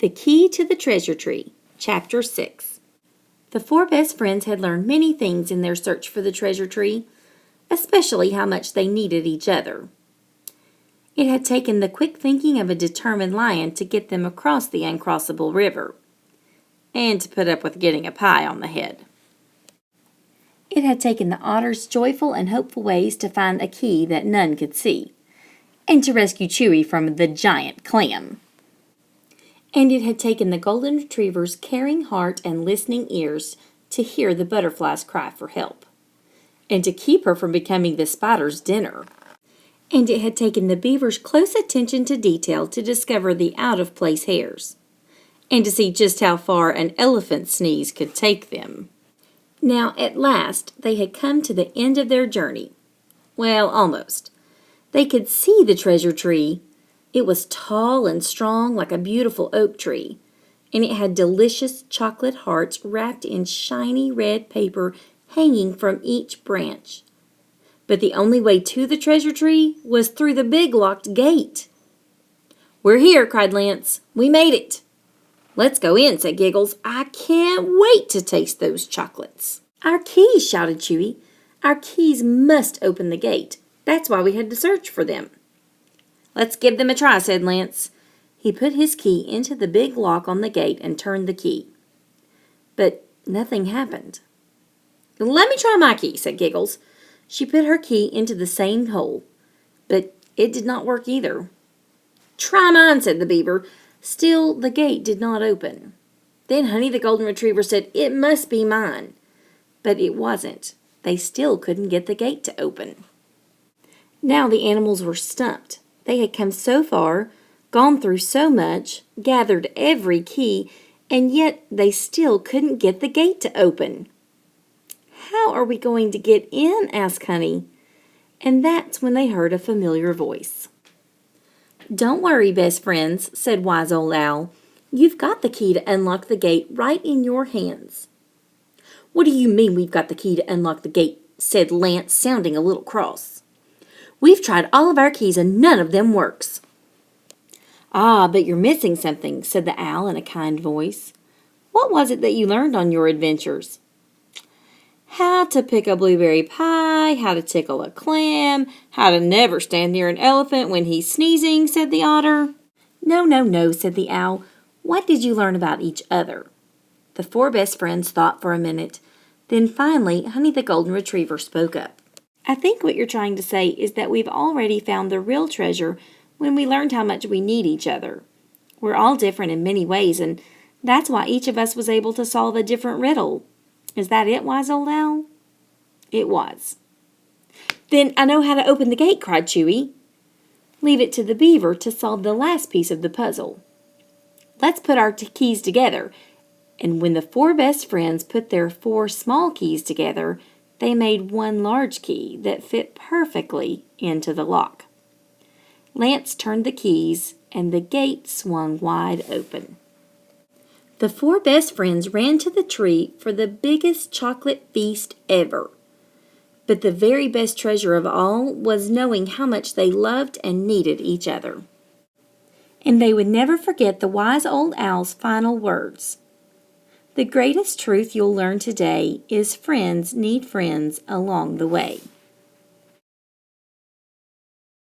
The Key to the Treasure Tree, Chapter 6. The four best friends had learned many things in their search for the treasure tree, especially how much they needed each other. It had taken the quick thinking of a determined lion to get them across the uncrossable river, and to put up with getting a pie on the head. It had taken the otter's joyful and hopeful ways to find a key that none could see, and to rescue Chewy from the giant clam. And it had taken the golden retriever's caring heart and listening ears to hear the butterfly's cry for help, and to keep her from becoming the spider's dinner. And it had taken the beaver's close attention to detail to discover the out-of-place hairs, and to see just how far an elephant sneeze could take them. Now, at last, they had come to the end of their journey. Well, almost. They could see the treasure tree. It was tall and strong like a beautiful oak tree, and it had delicious chocolate hearts wrapped in shiny red paper hanging from each branch. But the only way to the treasure tree was through the big locked gate. "We're here," cried Lance. "We made it." "Let's go in," said Giggles. "I can't wait to taste those chocolates." "Our keys," shouted Chewy. "Our keys must open the gate. That's why we had to search for them." "Let's give them a try," said Lance. He put his key into the big lock on the gate and turned the key. But nothing happened. "Let me try my key," said Giggles. She put her key into the same hole, but it did not work either. "Try mine," said the beaver. Still, the gate did not open. Then Honey the golden retriever said, "It must be mine." But it wasn't. They still couldn't get the gate to open. Now the animals were stumped. They had come so far, gone through so much, gathered every key, and yet they still couldn't get the gate to open. "How are we going to get in?" asked Honey. And that's when they heard a familiar voice. "Don't worry, best friends," said Wise Old Owl. "You've got the key to unlock the gate right in your hands." "What do you mean we've got the key to unlock the gate?" said Lance, sounding a little cross. "We've tried all of our keys and none of them works." "Ah, but you're missing something," said the owl in a kind voice. "What was it that you learned on your adventures?" "How to pick a blueberry pie, how to tickle a clam, how to never stand near an elephant when he's sneezing," said the otter. No, said the owl. "What did you learn about each other?" The four best friends thought for a minute. Then finally, Honey the golden retriever spoke up. "I think what you're trying to say is that we've already found the real treasure when we learned how much we need each other. We're all different in many ways, and that's why each of us was able to solve a different riddle. Is that it, Wise Old Owl?" It was. "Then I know how to open the gate," cried Chewy. "Leave it to the beaver to solve the last piece of the puzzle. Let's put our keys together." And when the four best friends put their four small keys together, they made one large key that fit perfectly into the lock. Lance turned the keys, and the gate swung wide open. The four best friends ran to the tree for the biggest chocolate feast ever. But the very best treasure of all was knowing how much they loved and needed each other. And they would never forget the wise old owl's final words. "The greatest truth you'll learn today is friends need friends along the way."